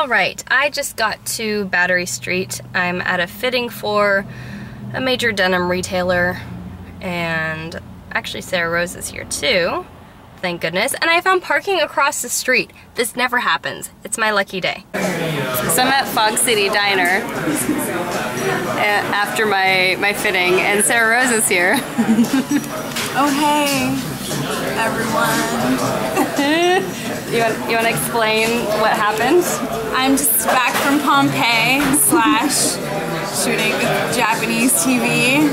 Alright, I just got to Battery Street. I'm at a fitting for a major denim retailer, and actually Sarah Rose is here too, thank goodness, and I found parking across the street. This never happens. It's my lucky day. So I'm at Fog City Diner after my fitting, and Sarah Rose is here. Oh hey, everyone. You want to explain what happened? I'm just back from Pompeii / shooting with Japanese TV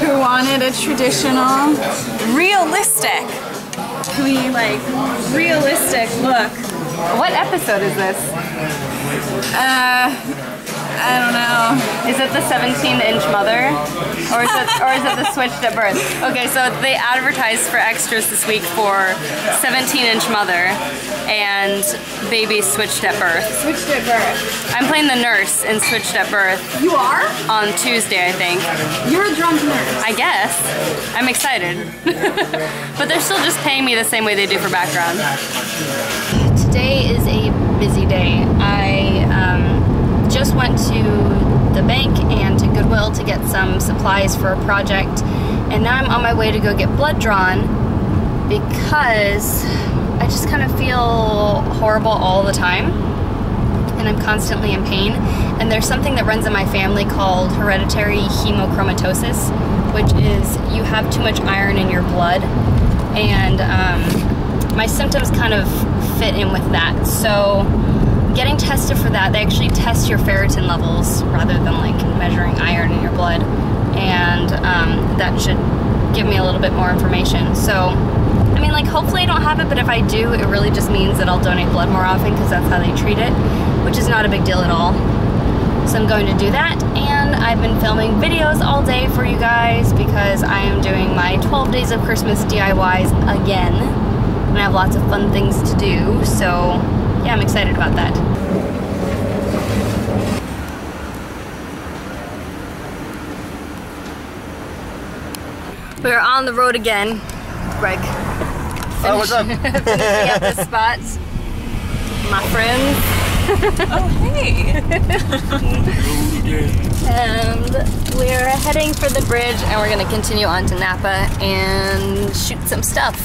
who wanted a traditional, realistic look. What episode is this? I don't know. Is it the 17-inch mother? Or is it the switched at birth? Okay, so they advertised for extras this week for 17-inch mother and baby switched at birth. Switched at birth. I'm playing the nurse in Switched at Birth. You are? On Tuesday, I think. You're a drunk nurse. I guess. I'm excited. But they're still just paying me the same way they do for background. Today is a busy day. I just went to the bank and to Goodwill to get some supplies for a project, and now I'm on my way to go get blood drawn because I just kind of feel horrible all the time and I'm constantly in pain, and there's something that runs in my family called hereditary hemochromatosis, which is you have too much iron in your blood, and my symptoms kind of fit in with that. So getting tested for that, they actually test your ferritin levels rather than like measuring iron in your blood, and that should give me a little bit more information. So, I mean, like, hopefully I don't have it, but if I do, it really just means that I'll donate blood more often because that's how they treat it, which is not a big deal at all. So I'm going to do that, and I've been filming videos all day for you guys because I am doing my 12 days of Christmas DIYs again, and I have lots of fun things to do, so yeah, I'm excited about that. We're on the road again. Greg. Oh, what's up? Finishing up the spots. My friends. Oh, hey. And we're heading for the bridge, and we're gonna continue on to Napa and shoot some stuff.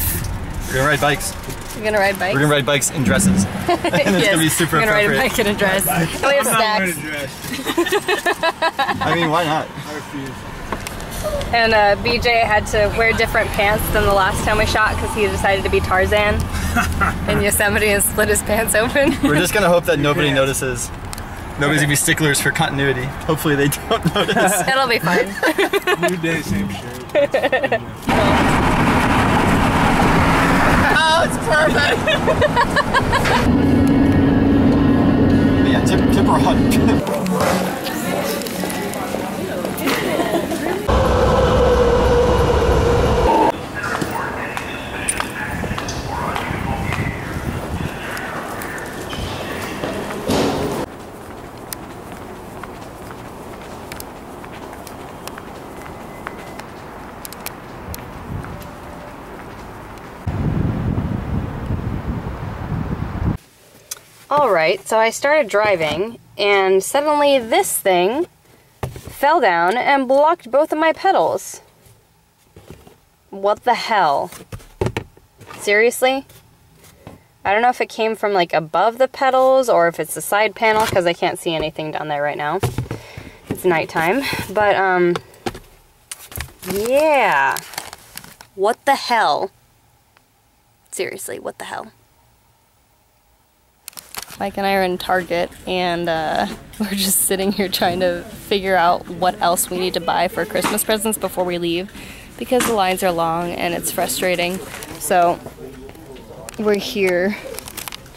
We're gonna ride bikes. We're gonna ride bikes? We're gonna ride bikes in dresses. And it's gonna be super we're gonna appropriate. ride a bike in a dress. And we have snacks. I mean, why not? And BJ had to wear different pants than the last time we shot because he decided to be Tarzan in Yosemite and split his pants open. We're just gonna hope that nobody notices. Nobody's gonna be sticklers for continuity. Hopefully they don't notice. It'll be fine. New day, same shirt. Oh, it's perfect! Yeah, tip or hunt. Alright, so I started driving, and suddenly this thing fell down and blocked both of my pedals. What the hell? Seriously? I don't know if it came from like above the pedals or if it's the side panel, because I can't see anything down there right now. It's nighttime, but yeah. What the hell? Seriously, what the hell? Mike and I are in Target, and we're just sitting here trying to figure out what else we need to buy for Christmas presents before we leave, because the lines are long and it's frustrating. So we're here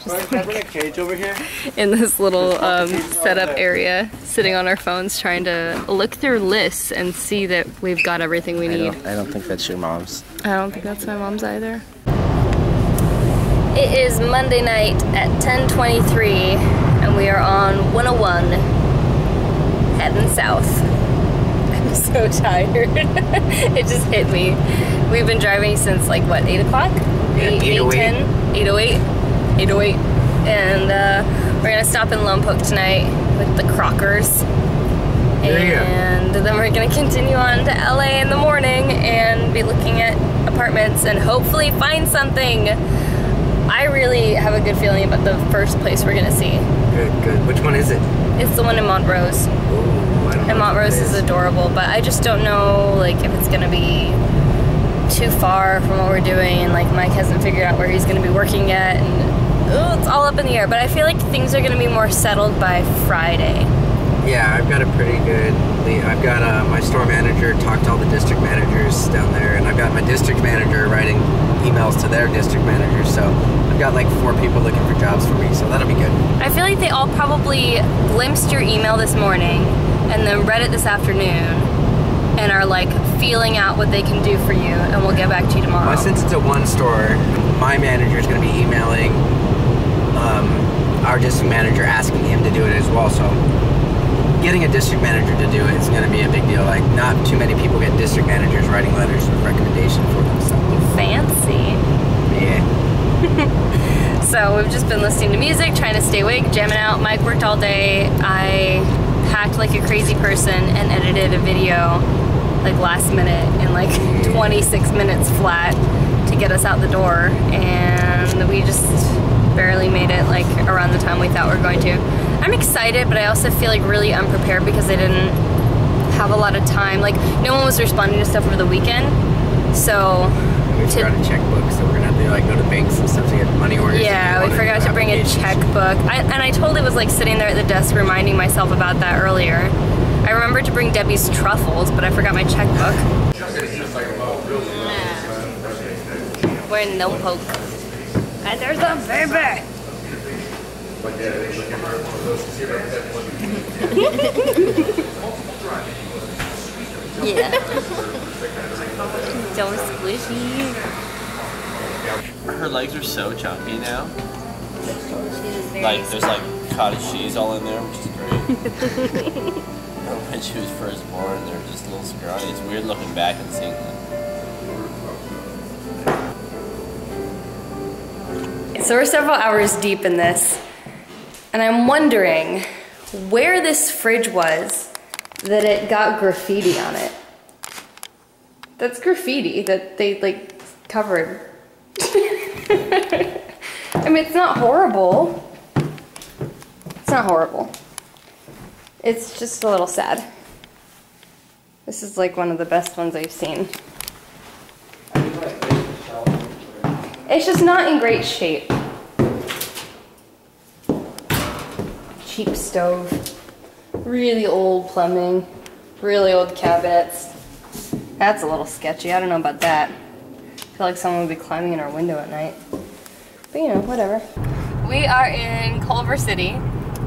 just like cage over here in this little setup area, sitting on our phones trying to look through lists and see that we've got everything we need. I don't think that's your mom's. I don't think that's my mom's either. It is Monday night at 10:23, and we are on 101, heading south. I'm so tired. It just hit me. We've been driving since like, what, 8 o'clock? 8:10? 8:08? 8:08. and we're gonna stop in Lompoc tonight with the Crockers. And then we're gonna continue on to LA in the morning and be looking at apartments and hopefully find something. I really have a good feeling about the first place we're gonna see. Good. Which one is it? It's the one in Montrose. Ooh, I don't know. And Montrose is adorable, but I just don't know like if it's gonna be too far from what we're doing, and like Mike hasn't figured out where he's gonna be working yet, and it's all up in the air. But I feel like things are gonna be more settled by Friday. Yeah, I've got a pretty good lead. I've got my store manager talked to all the district managers down there, and I've got my district manager writing emails to their district managers. So I've got like 4 people looking for jobs for me, so that'll be good. I feel like they all probably glimpsed your email this morning and then read it this afternoon and are like feeling out what they can do for you, and we'll get back to you tomorrow. Well, since it's a one store, my manager is going to be emailing our district manager asking him to do it as well. So getting a district manager to do it is going to be a big deal. Like, not too many people get district managers writing letters of recommendation for them. So. Fancy. Yeah. So we've just been listening to music, trying to stay awake, jamming out. Mike worked all day. I packed like a crazy person and edited a video like last minute in like 26 minutes flat to get us out the door, and we just barely made it like around the time we thought we were going to. I'm excited, but I also feel like really unprepared because I didn't have a lot of time. Like, no one was responding to stuff over the weekend, so we forgot a checkbook, so we're gonna have to like go to banks and stuff to get money orders. Yeah, we forgot to bring a checkbook. And I totally was like sitting there at the desk reminding myself about that earlier. I remembered to bring Debbie's truffles, but I forgot my checkbook. We're in Lompoc. And there's a baby! Yeah. So squishy. Her legs are so chunky now. Like, there's like cottage cheese all in there, which is great. When she was first born, they're just a little scrawny. It's weird looking back and seeing them. So we're several hours deep in this, and I'm wondering where this fridge was that it got graffiti on it. That's graffiti that they like covered. I mean, it's not horrible. It's not horrible. It's just a little sad. This is like one of the best ones I've seen. It's just not in great shape. Cheap stove, really old plumbing, really old cabinets. That's a little sketchy. I don't know about that. I feel like someone would be climbing in our window at night. But you know, whatever. We are in Culver City,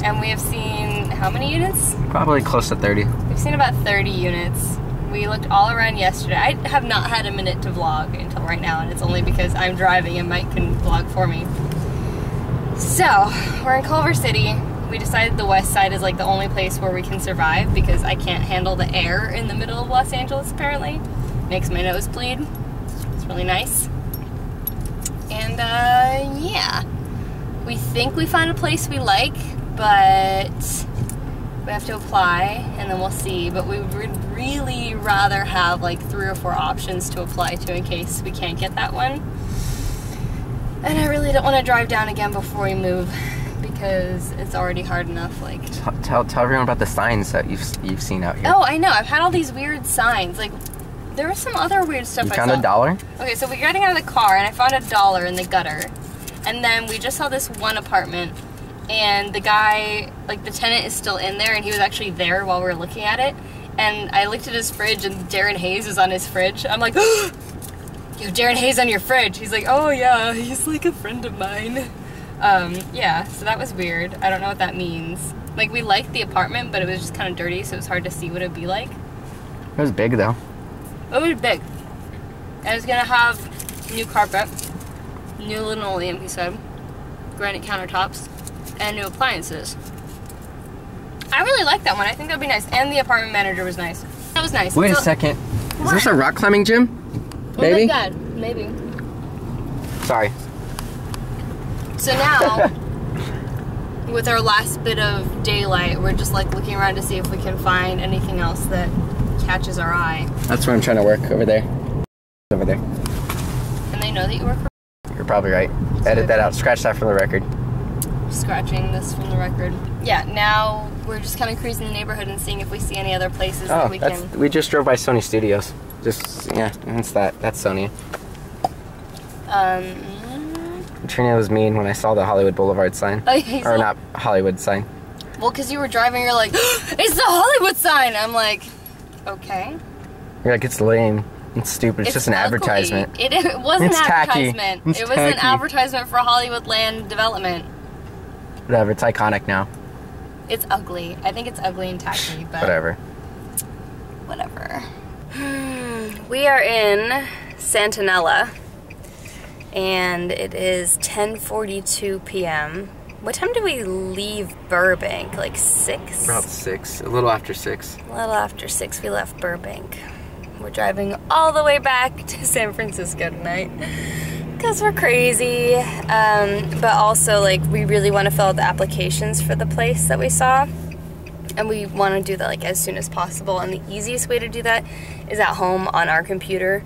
and we have seen how many units? Probably close to 30. We've seen about 30 units. We looked all around yesterday. I have not had a minute to vlog until right now, and it's only because I'm driving and Mike can vlog for me. So, we're in Culver City. We decided the west side is like the only place where we can survive because I can't handle the air in the middle of Los Angeles, apparently. Makes my nose bleed. It's really nice. And yeah. We think we found a place we like, but we have to apply and then we'll see. But we would really rather have like 3 or 4 options to apply to in case we can't get that one. And I really don't want to drive down again before we move because it's already hard enough. Like, tell everyone about the signs that you've seen out here. Oh, I know. I've had all these weird signs. Like, there was some other weird stuff I saw. You found $1? Okay, so we're getting out of the car and I found $1 in the gutter. And then we just saw this one apartment and the guy, like the tenant is still in there and he was actually there while we were looking at it. And I looked at his fridge and Darren Hayes was on his fridge. I'm like, oh, you have Darren Hayes on your fridge. He's like, oh yeah, he's like a friend of mine. Yeah, so that was weird. I don't know what that means. Like, we liked the apartment, but it was just kind of dirty, so it was hard to see what it would be like. It was big though. It was big. And it's gonna have new carpet, new linoleum, he said, granite countertops, and new appliances. I really like that one. I think that would be nice. And the apartment manager was nice. That was nice. Wait a second. Is this a rock climbing gym? Maybe? Oh my god, maybe. Sorry. So now, with our last bit of daylight, we're just like looking around to see if we can find anything else that catches our eye. That's where I'm trying to work, over there. Over there. And they know that you work for... You're probably right. Edit that out. Scratch that from the record. Scratching this from the record. Yeah, now we're just kind of cruising the neighborhood and seeing if we see any other places that we can... We just drove by Sony Studios. Just, yeah, that's that. That's Sony. Trina was mean when I saw the Hollywood Boulevard sign. Oh, yeah, or not Hollywood sign. Well, because you were driving, you're like, it's the Hollywood sign! I'm like, okay. You're like, it's lame. It's stupid. It's just an advertisement. It was an tacky. advertisement. It's it was tacky. an advertisement for Hollywood land development. Whatever, it's iconic now. It's ugly. I think it's ugly and tacky, but... Whatever. Whatever. We are in Santanella, and it is 10:42 p.m. What time do we leave Burbank? Like 6? About 6. A little after 6. A little after 6 we left Burbank. We're driving all the way back to San Francisco tonight because we're crazy. But also, like, we really want to fill out the applications for the place that we saw. And we want to do that like as soon as possible. And the easiest way to do that is at home on our computer.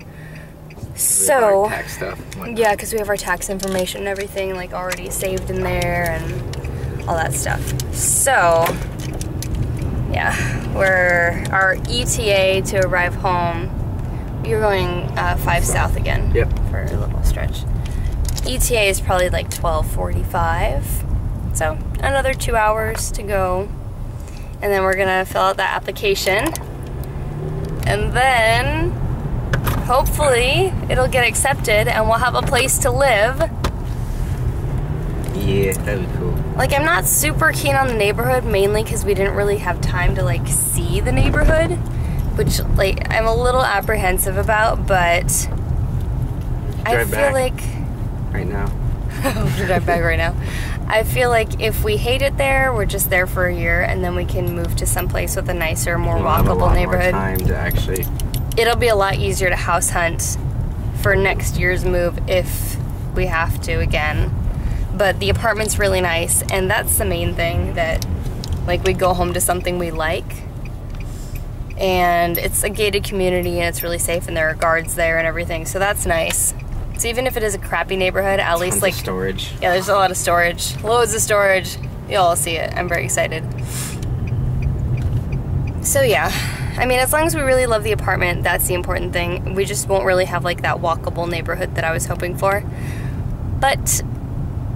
So, tax stuff. yeah, because we have our tax information and everything like already saved in there and all that stuff. So, yeah, our ETA to arrive home. You're going 5 south again. Yep. For a little stretch. ETA is probably like 12:45. So another 2 hours to go. And then we're gonna fill out that application. And then hopefully it'll get accepted and we'll have a place to live. Yeah, that'd be cool. Like, I'm not super keen on the neighborhood, mainly because we didn't really have time to like see the neighborhood, which like I'm a little apprehensive about, but I feel like right now. We'll drive back right now. I feel like if we hate it there, we're just there for a year, and then we can move to someplace with a nicer, more walkable neighborhood. More time to actually. It'll be a lot easier to house hunt for next year's move if we have to again. But the apartment's really nice, and that's the main thing, that like we go home to something we like. And it's a gated community, and it's really safe, and there are guards there and everything, so that's nice. So even if it is a crappy neighborhood, at least like storage. Yeah, there's a lot of storage. Loads of storage. You'll all see it. I'm very excited. So yeah, I mean, as long as we really love the apartment, that's the important thing. We just won't really have like that walkable neighborhood that I was hoping for. But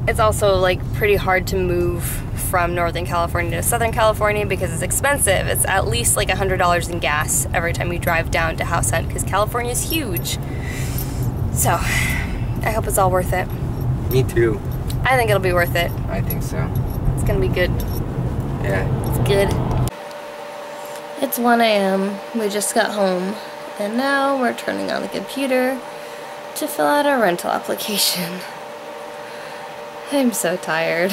it's also like pretty hard to move from Northern California to Southern California because it's expensive. It's at least like $100 in gas every time you drive down to house hunt because California is huge. So, I hope it's all worth it. Me too. I think it'll be worth it. I think so. It's gonna be good. Yeah. It's good. It's 1 a.m. We just got home, and now we're turning on the computer to fill out our rental application. I'm so tired.